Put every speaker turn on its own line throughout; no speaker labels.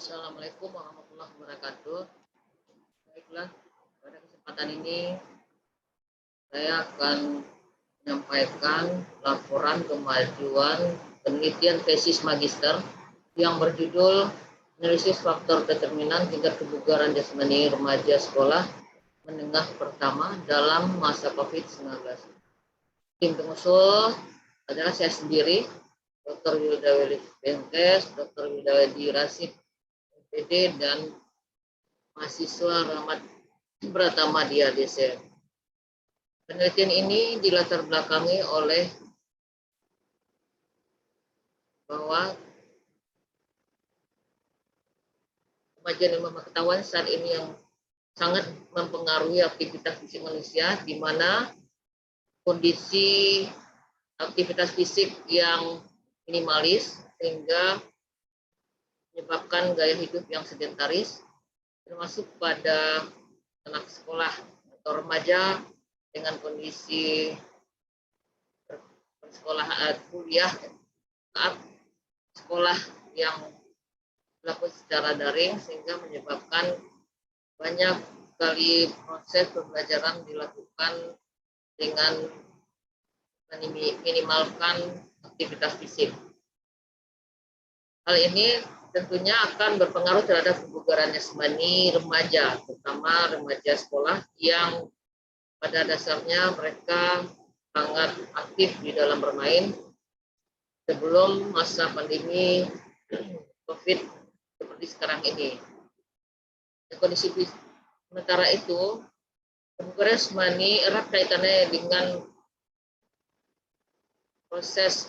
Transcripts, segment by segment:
Assalamualaikum warahmatullahi wabarakatuh. Baiklah, pada kesempatan ini saya akan menyampaikan laporan kemajuan penelitian tesis magister yang berjudul analisis faktor determinan tingkat kebugaran jasmani remaja sekolah menengah pertama dalam masa COVID-19. Tim pengusul adalah saya sendiri, Dr. Wilda Welis Bengkes, Dr. Wilda Wedi Rasid, MPD, dan mahasiswa Rahmat Pratama Dia DC. Penelitian ini dilatar belakangi oleh bahwa kemajuan ilmu pengetahuan saat ini yang sangat mempengaruhi aktivitas fisik manusia, di mana kondisi aktivitas fisik yang minimalis sehingga menyebabkan gaya hidup yang sedentaris, termasuk pada anak sekolah atau remaja dengan kondisi persekolahan kuliah saat sekolah yang dilakukan secara daring, sehingga menyebabkan banyak sekali proses pembelajaran dilakukan dengan meminimalkan aktivitas fisik. Hal ini tentunya akan berpengaruh terhadap kebugaran jasmani remaja, terutama remaja sekolah yang pada dasarnya mereka sangat aktif di dalam bermain sebelum masa pandemi COVID seperti sekarang ini. Kondisi sementara itu, kebugaran jasmani erat kaitannya dengan proses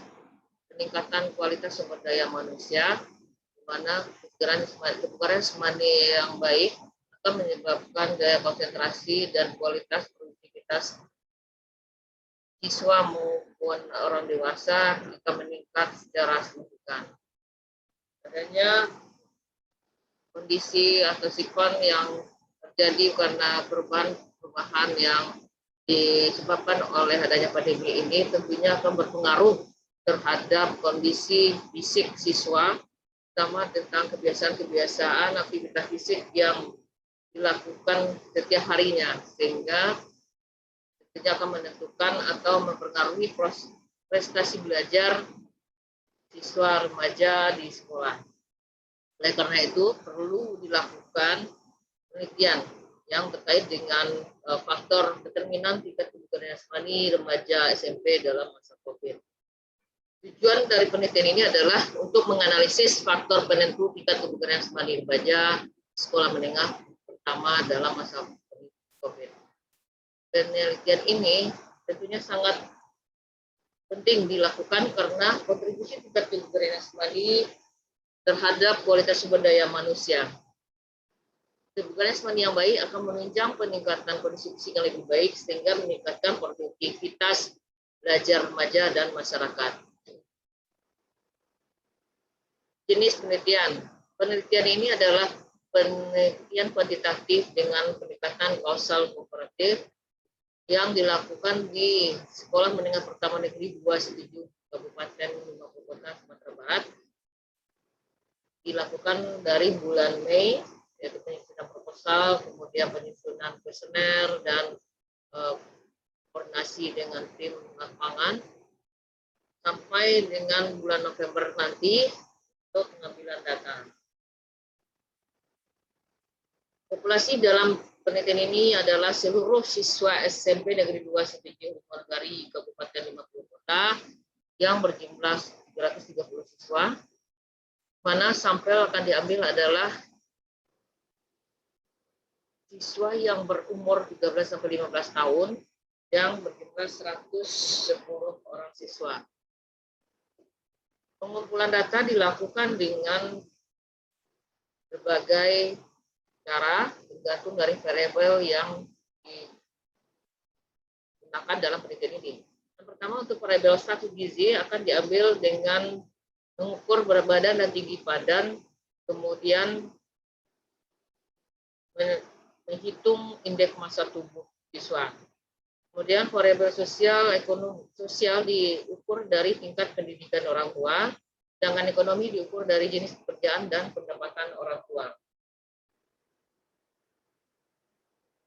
peningkatan kualitas sumber daya manusia, di mana kebugaran jasmani yang baik akan menyebabkan daya konsentrasi dan kualitas produktivitas siswa maupun orang dewasa akan meningkat secara signifikan. Adanya kondisi atau sikon yang terjadi karena perubahan yang disebabkan oleh adanya pandemi ini tentunya akan berpengaruh terhadap kondisi fisik siswa, terutama tentang kebiasaan-kebiasaan aktivitas fisik yang dilakukan setiap harinya, sehingga tentunya akan menentukan atau mempengaruhi prestasi belajar siswa remaja di sekolah. Oleh karena itu, perlu dilakukan penelitian yang terkait dengan faktor determinan tingkat kebugaran jasmani remaja SMP dalam masa COVID. Tujuan dari penelitian ini adalah untuk menganalisis faktor penentu tingkat kebugaran jasmani remaja sekolah menengah pertama dalam masa COVID. Penelitian ini tentunya sangat penting dilakukan karena kontribusi tingkat kebugaran jasmani terhadap kualitas sumber daya manusia. Kebugaran jasmani yang baik akan menunjang peningkatan kondisi fisik yang lebih baik sehingga meningkatkan produktivitas belajar remaja dan masyarakat. Jenis penelitian. Penelitian ini adalah penelitian kuantitatif dengan pendekatan kausal komparatif yang dilakukan di Sekolah Menengah Pertama Negeri 27 Kabupaten 50 Kota Sumatera Barat, dilakukan dari bulan Mei, yaitu penyusunan proposal, kemudian penyusunan kuesioner dan koordinasi dengan tim lapangan, sampai dengan bulan November nanti untuk pengambilan data. Populasi dalam penelitian ini adalah seluruh siswa SMP Negeri 2 Setuju Nagari Kabupaten 50 Kota yang berjumlah 330 siswa, mana sampel akan diambil adalah siswa yang berumur 13 sampai 15 tahun yang berjumlah 110 orang siswa. Pengumpulan data dilakukan dengan berbagai cara tergantung dari variabel yang digunakan dalam penelitian ini. Yang pertama, untuk variabel status gizi akan diambil dengan mengukur berat badan dan tinggi badan, kemudian menghitung indeks massa tubuh siswa. Kemudian variabel sosial, ekonomi sosial diukur dari tingkat pendidikan orang tua sedangkan ekonomi diukur dari jenis pekerjaan dan pendapatan orang tua.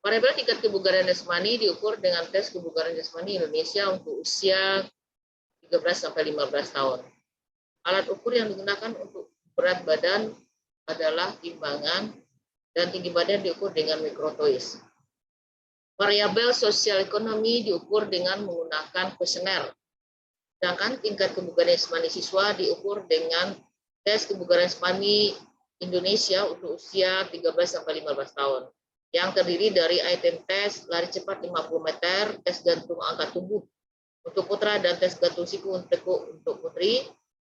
Variabel tingkat kebugaran jasmani diukur dengan tes kebugaran jasmani Indonesia untuk usia 13-15 tahun. Alat ukur yang digunakan untuk berat badan adalah timbangan dan tinggi badan diukur dengan mikrotois. Variabel sosial ekonomi diukur dengan menggunakan kuesioner. Sedangkan tingkat kebugaran jasmani siswa diukur dengan tes kebugaran jasmani Indonesia untuk usia 13-15 tahun. Yang terdiri dari item tes lari cepat 50 meter, tes gantung angkat tubuh untuk putra dan tes gantung siku untuk putri,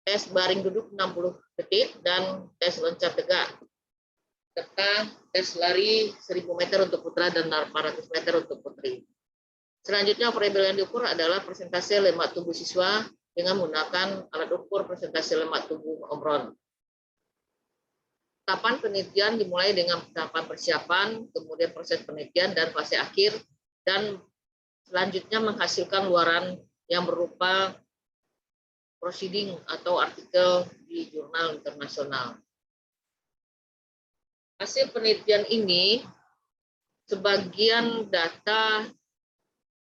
tes baring duduk 60 detik, dan tes loncat tegak, serta tes lari 1000 meter untuk putra dan 800 meter untuk putri. Selanjutnya, variabel yang diukur adalah persentase lemak tubuh siswa dengan menggunakan alat ukur persentase lemak tubuh Omron. Tahapan penelitian dimulai dengan tahapan persiapan, kemudian proses penelitian dan fase akhir, dan selanjutnya menghasilkan luaran yang berupa proceeding atau artikel di jurnal internasional. Hasil penelitian ini sebagian data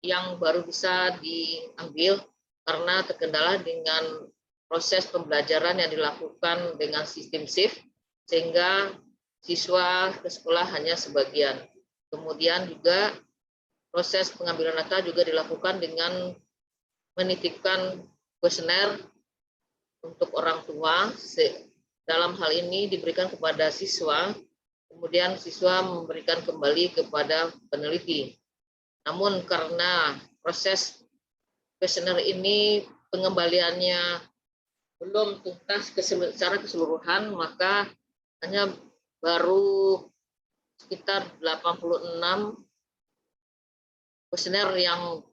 yang baru bisa diambil karena terkendala dengan proses pembelajaran yang dilakukan dengan sistem shift, sehingga siswa ke sekolah hanya sebagian. Kemudian juga proses pengambilan data juga dilakukan dengan menitipkan kuesioner untuk orang tua. Dalam hal ini diberikan kepada siswa, kemudian siswa memberikan kembali kepada peneliti. Namun karena proses kuesioner ini pengembaliannya belum tuntas secara keseluruhan, maka hanya baru sekitar 86 kuesioner yang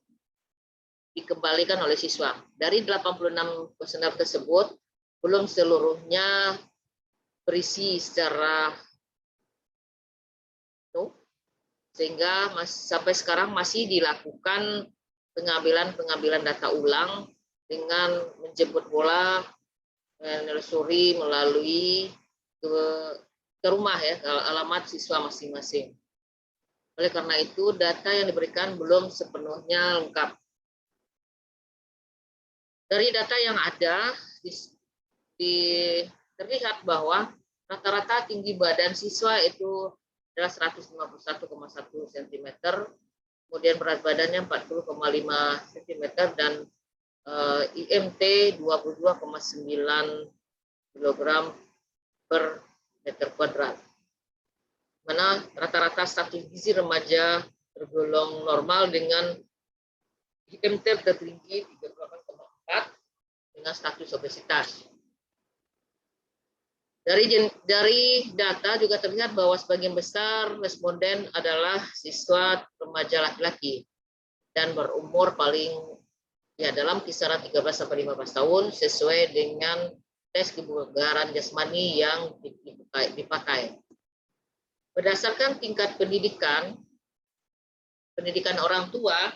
dikembalikan oleh siswa. Dari 86 kuesioner tersebut, belum seluruhnya berisi secara penuh, sehingga sampai sekarang masih dilakukan pengambilan data ulang dengan menjemput bola, menelusuri melalui ke rumah ya, ke alamat siswa masing-masing. Oleh karena itu, data yang diberikan belum sepenuhnya lengkap. Dari data yang ada, terlihat bahwa rata-rata tinggi badan siswa itu adalah 151,1 cm, kemudian berat badannya 40,5 cm, dan IMT 22,9 kg per meter kuadrat. Mana rata-rata status gizi remaja tergolong normal dengan IMT tertinggi 38,4 dengan status obesitas. Dari data juga terlihat bahwa sebagian besar responden adalah siswa remaja laki-laki dan berumur paling dalam kisaran 13-15 tahun sesuai dengan tes kebugaran jasmani yang dipakai. Berdasarkan tingkat pendidikan orang tua,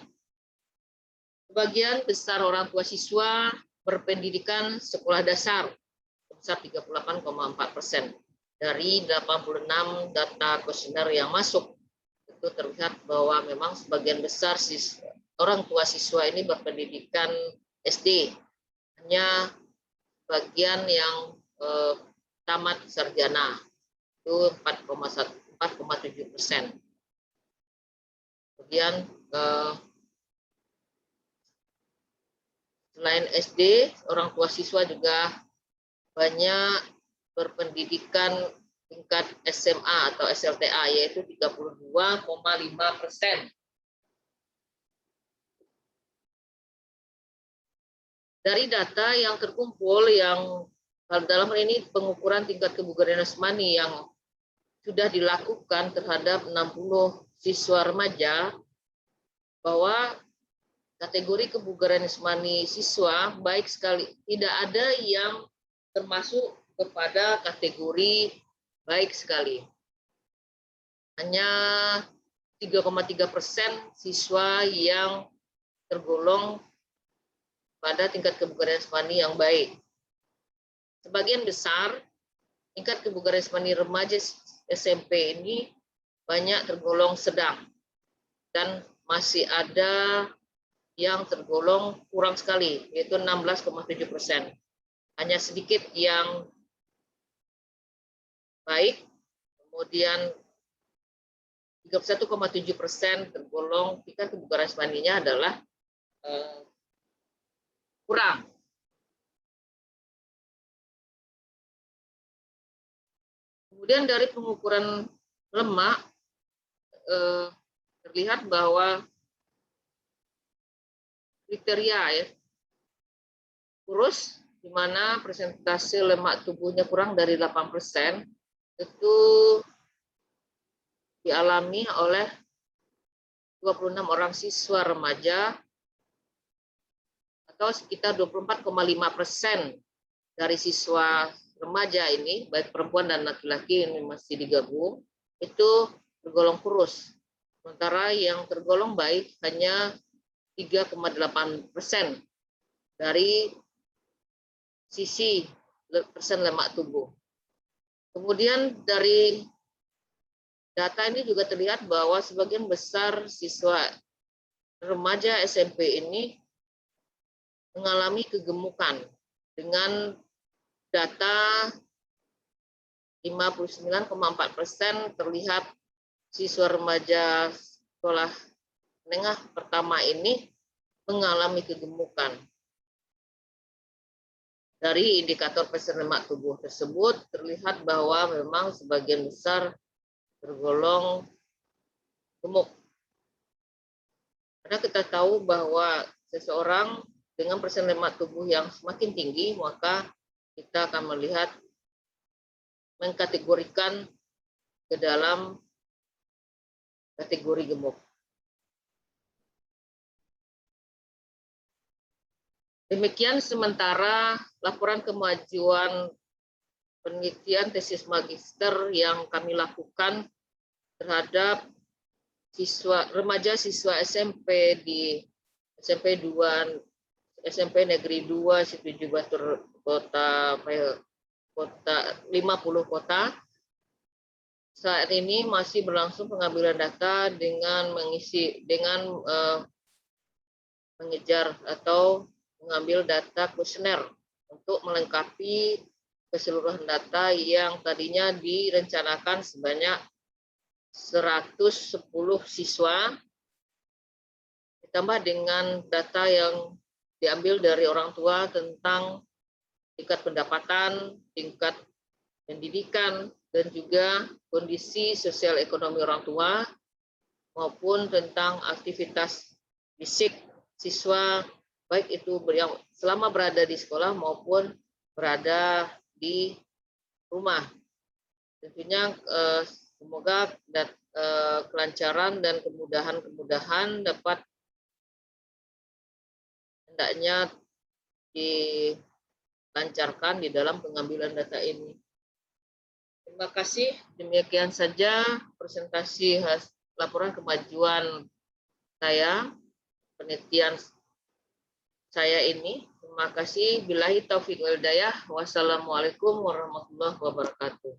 sebagian besar orang tua siswa berpendidikan sekolah dasar sebesar 38,4%. Dari 86 data kuesioner yang masuk, itu terlihat bahwa memang sebagian besar orang tua siswa ini berpendidikan SD. Hanya bagian yang tamat sarjana, itu 4,7%. Kemudian selain SD, orang tua siswa juga banyak berpendidikan tingkat SMA atau SLTA, yaitu 32,5%. Dari data yang terkumpul, yang dalam hal ini pengukuran tingkat kebugaran jasmani yang sudah dilakukan terhadap 60 siswa remaja, bahwa kategori kebugaran jasmani siswa baik sekali, tidak ada yang termasuk kepada kategori baik sekali. Hanya 3,3% siswa yang tergolong pada tingkat kebugaran jasmani yang baik. sebagian besar tingkat kebugaran jasmani remaja SMP ini banyak tergolong sedang dan masih ada yang tergolong kurang sekali, yaitu 16,7%. Hanya sedikit yang baik, kemudian 31,7% tergolong tingkat kebugaran jasmaninya adalah kurang. Kemudian dari pengukuran lemak terlihat bahwa kriteria ya kurus, di mana persentase lemak tubuhnya kurang dari 8%, itu dialami oleh 26 orang siswa remaja atau sekitar 24,5% dari siswa remaja ini, baik perempuan dan laki-laki ini masih digabung, itu tergolong kurus. Sementara yang tergolong baik hanya 3,8% dari sisi persen lemak tubuh. Kemudian dari data ini juga terlihat bahwa sebagian besar siswa remaja SMP ini mengalami kegemukan dengan data 59,4% terlihat siswa remaja sekolah menengah pertama ini mengalami kegemukan. Dari indikator persen lemak tubuh tersebut terlihat bahwa memang sebagian besar tergolong gemuk. Karena kita tahu bahwa seseorang dengan persen lemak tubuh yang semakin tinggi, maka kita akan melihat mengkategorikan ke dalam kategori gemuk. Demikian sementara laporan kemajuan penelitian tesis magister yang kami lakukan terhadap remaja siswa SMP di SMP 2 SMP Negeri 2 Situju Batur kota 50 kota. Saat ini masih berlangsung pengambilan data dengan mengejar atau mengambil data kuesioner untuk melengkapi keseluruhan data yang tadinya direncanakan sebanyak 110 siswa, ditambah dengan data yang diambil dari orang tua tentang tingkat pendapatan, tingkat pendidikan, dan juga kondisi sosial ekonomi orang tua, maupun tentang aktivitas fisik siswa, baik itu yang selama berada di sekolah maupun berada di rumah. Tentunya semoga kelancaran dan kemudahan dapat hendaknya dilancarkan di dalam pengambilan data ini. Terima kasih. Demikian saja presentasi laporan kemajuan saya, penelitian saya ini. Terima kasih. Billahi taufiq wal hidayah. Wassalamualaikum warahmatullahi wabarakatuh.